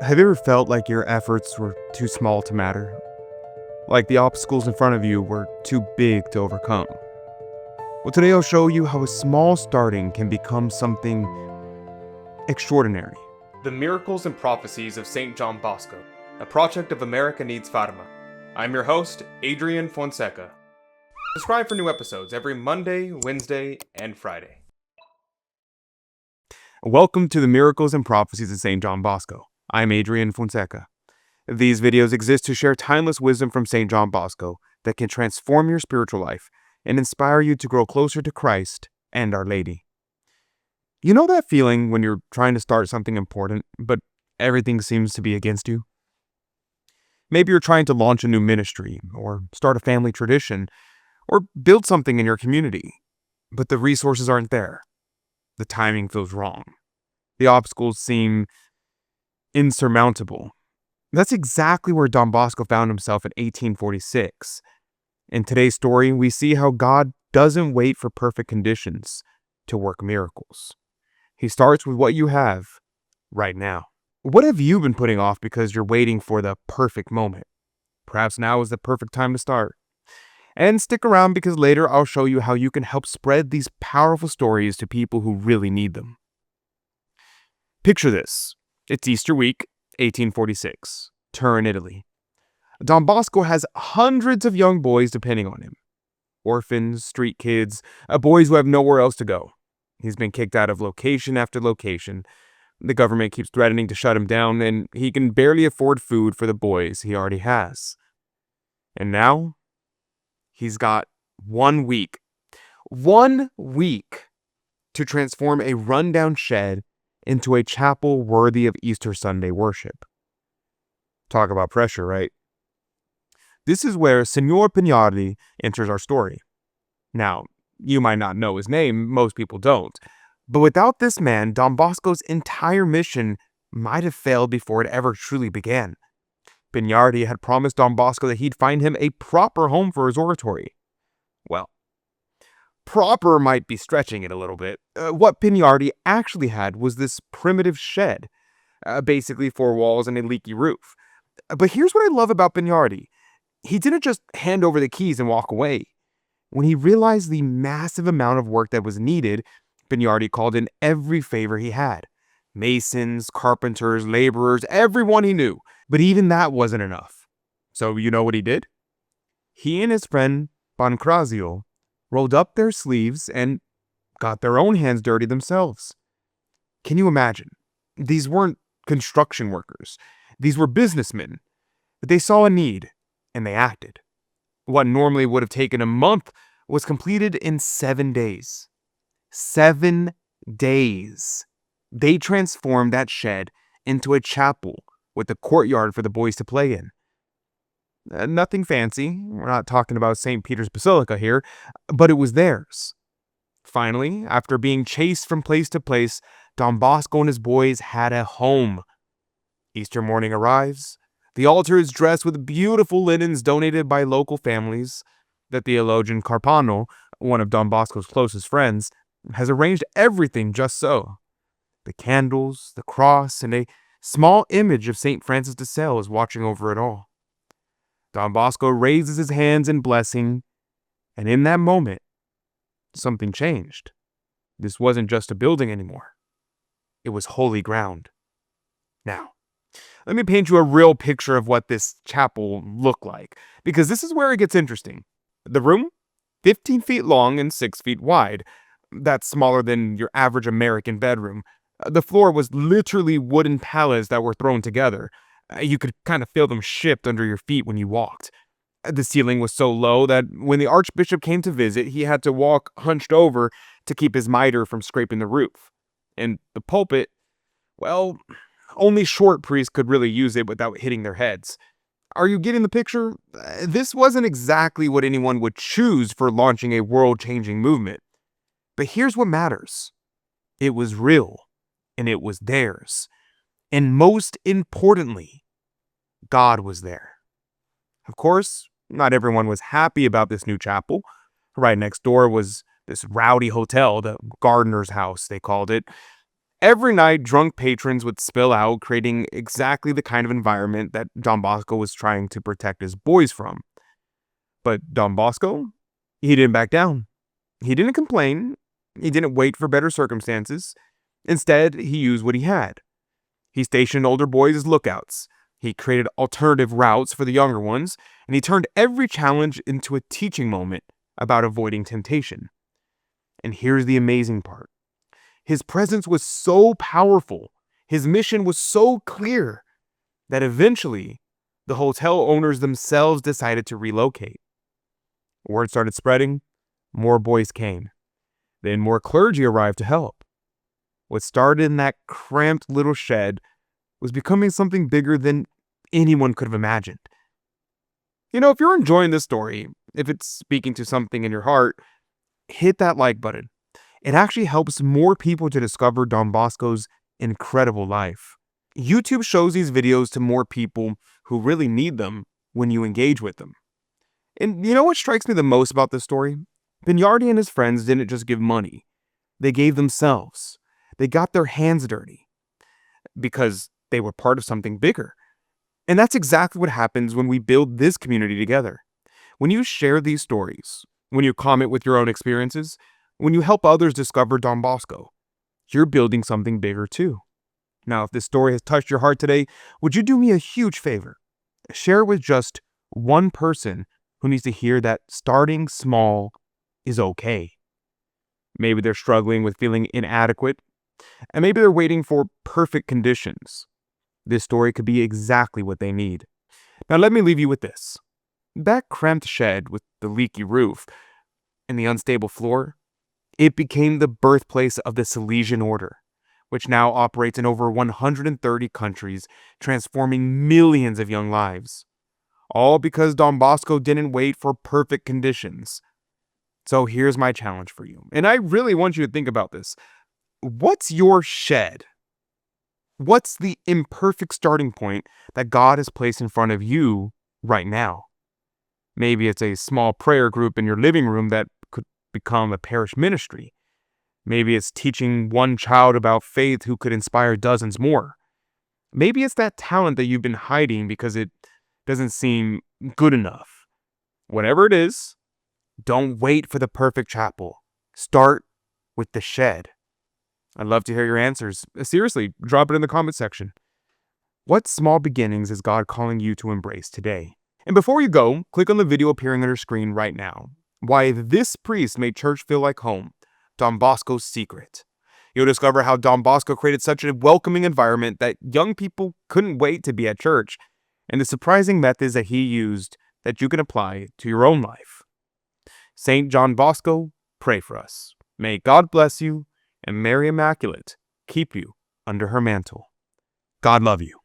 Have you ever felt like your efforts were too small to matter? Like the obstacles in front of you were too big to overcome? Well, today I'll show you how a small starting can become something extraordinary. The Miracles and Prophecies of St. John Bosco, a project of America Needs Fatima. I'm your host, Adrian Fonseca. Subscribe for new episodes every Monday, Wednesday, and Friday. Welcome to the Miracles and Prophecies of St. John Bosco. I'm Adrian Fonseca. These videos exist to share timeless wisdom from St. John Bosco that can transform your spiritual life and inspire you to grow closer to Christ and Our Lady. You know that feeling when you're trying to start something important, but everything seems to be against you? Maybe you're trying to launch a new ministry, or start a family tradition, or build something in your community, but the resources aren't there. The timing feels wrong. The obstacles seem insurmountable. That's exactly where Don Bosco found himself in 1846. In today's story, we see how God doesn't wait for perfect conditions to work miracles. He starts with what you have right now. What have you been putting off because you're waiting for the perfect moment? Perhaps now is the perfect time to start. And stick around because later I'll show you how you can help spread these powerful stories to people who really need them. Picture this. It's Easter week, 1846, Turin, Italy. Don Bosco has hundreds of young boys depending on him. Orphans, street kids, boys who have nowhere else to go. He's been kicked out of location after location. The government keeps threatening to shut him down, and he can barely afford food for the boys he already has. And now, he's got 1 week. 1 week to transform a rundown shed into a chapel worthy of Easter Sunday worship. Talk about pressure, right? This is where Signor Pinardi enters our story. Now, you might not know his name, most people don't. But without this man, Don Bosco's entire mission might have failed before it ever truly began. Pinardi had promised Don Bosco that he'd find him a proper home for his oratory. Well, proper might be stretching it a little bit. What Pinardi actually had was this primitive shed, basically 4 walls and a leaky roof. But here's what I love about Pinardi. He didn't just hand over the keys and walk away. When he realized the massive amount of work that was needed, Pinardi called in every favor he had. Masons, carpenters, laborers, everyone he knew. But even that wasn't enough. So you know what he did? He and his friend Pancrazio rolled up their sleeves and got their own hands dirty themselves. Can you imagine? These weren't construction workers. These were businessmen. They saw a need, and they acted. What normally would have taken a month was completed in 7 days. 7 days. They transformed that shed into a chapel with a courtyard for the boys to play in. Nothing fancy. We're not talking about St. Peter's Basilica here, but it was theirs. Finally, after being chased from place to place, Don Bosco and his boys had a home. Easter morning arrives. The altar is dressed with beautiful linens donated by local families. The theologian Carpano, one of Don Bosco's closest friends, has arranged everything just so. The candles, the cross, and a small image of St. Francis de Sales is watching over it all. Don Bosco raises his hands in blessing, and in that moment, something changed. This wasn't just a building anymore. It was holy ground. Now, let me paint you a real picture of what this chapel looked like, because this is where it gets interesting. The room, 15 feet long and 6 feet wide. That's smaller than your average American bedroom. The floor was literally wooden pallets that were thrown together. You could kind of feel them shift under your feet when you walked. The ceiling was so low that when the archbishop came to visit, he had to walk hunched over to keep his mitre from scraping the roof. And the pulpit, well, only short priests could really use it without hitting their heads. Are you getting the picture? This wasn't exactly what anyone would choose for launching a world-changing movement. But here's what matters. It was real, and it was theirs. And most importantly, God was there. Of course, not everyone was happy about this new chapel. Right next door was this rowdy hotel, the gardener's house, they called it. Every night, drunk patrons would spill out, creating exactly the kind of environment that Don Bosco was trying to protect his boys from. But Don Bosco, he didn't back down. He didn't complain. He didn't wait for better circumstances. Instead, he used what he had. He stationed older boys as lookouts. He created alternative routes for the younger ones, and he turned every challenge into a teaching moment about avoiding temptation. And here's the amazing part. His presence was so powerful, his mission was so clear, that eventually the hotel owners themselves decided to relocate. Word started spreading, more boys came. Then more clergy arrived to help. What started in that cramped little shed was becoming something bigger than anyone could have imagined. If you're enjoying this story, if it's speaking to something in your heart, hit that like button. It actually helps more people to discover Don Bosco's incredible life. YouTube shows these videos to more people who really need them when you engage with them. And you know what strikes me the most about this story? Pinardi and his friends didn't just give money. They gave themselves. They got their hands dirty because they were part of something bigger. And that's exactly what happens when we build this community together. When you share these stories, when you comment with your own experiences, when you help others discover Don Bosco, you're building something bigger too. Now, if this story has touched your heart today, would you do me a huge favor? Share it with just one person who needs to hear that starting small is okay. Maybe they're struggling with feeling inadequate, and maybe they're waiting for perfect conditions. This story could be exactly what they need. Now, let me leave you with this. That cramped shed with the leaky roof and the unstable floor, it became the birthplace of the Salesian Order, which now operates in over 130 countries, transforming millions of young lives. All because Don Bosco didn't wait for perfect conditions. So here's my challenge for you, and I really want you to think about this. What's your shed? What's the imperfect starting point that God has placed in front of you right now? Maybe it's a small prayer group in your living room that could become a parish ministry. Maybe it's teaching one child about faith who could inspire dozens more. Maybe it's that talent that you've been hiding because it doesn't seem good enough. Whatever it is, don't wait for the perfect chapel. Start with the shed. I'd love to hear your answers. Seriously, drop it in the comment section. What small beginnings is God calling you to embrace today? And before you go, click on the video appearing on your screen right now. Why this priest made church feel like home. Don Bosco's secret. You'll discover how Don Bosco created such a welcoming environment that young people couldn't wait to be at church, and the surprising methods that he used that you can apply to your own life. St. John Bosco, pray for us. May God bless you, and Mary Immaculate keep you under her mantle. God love you.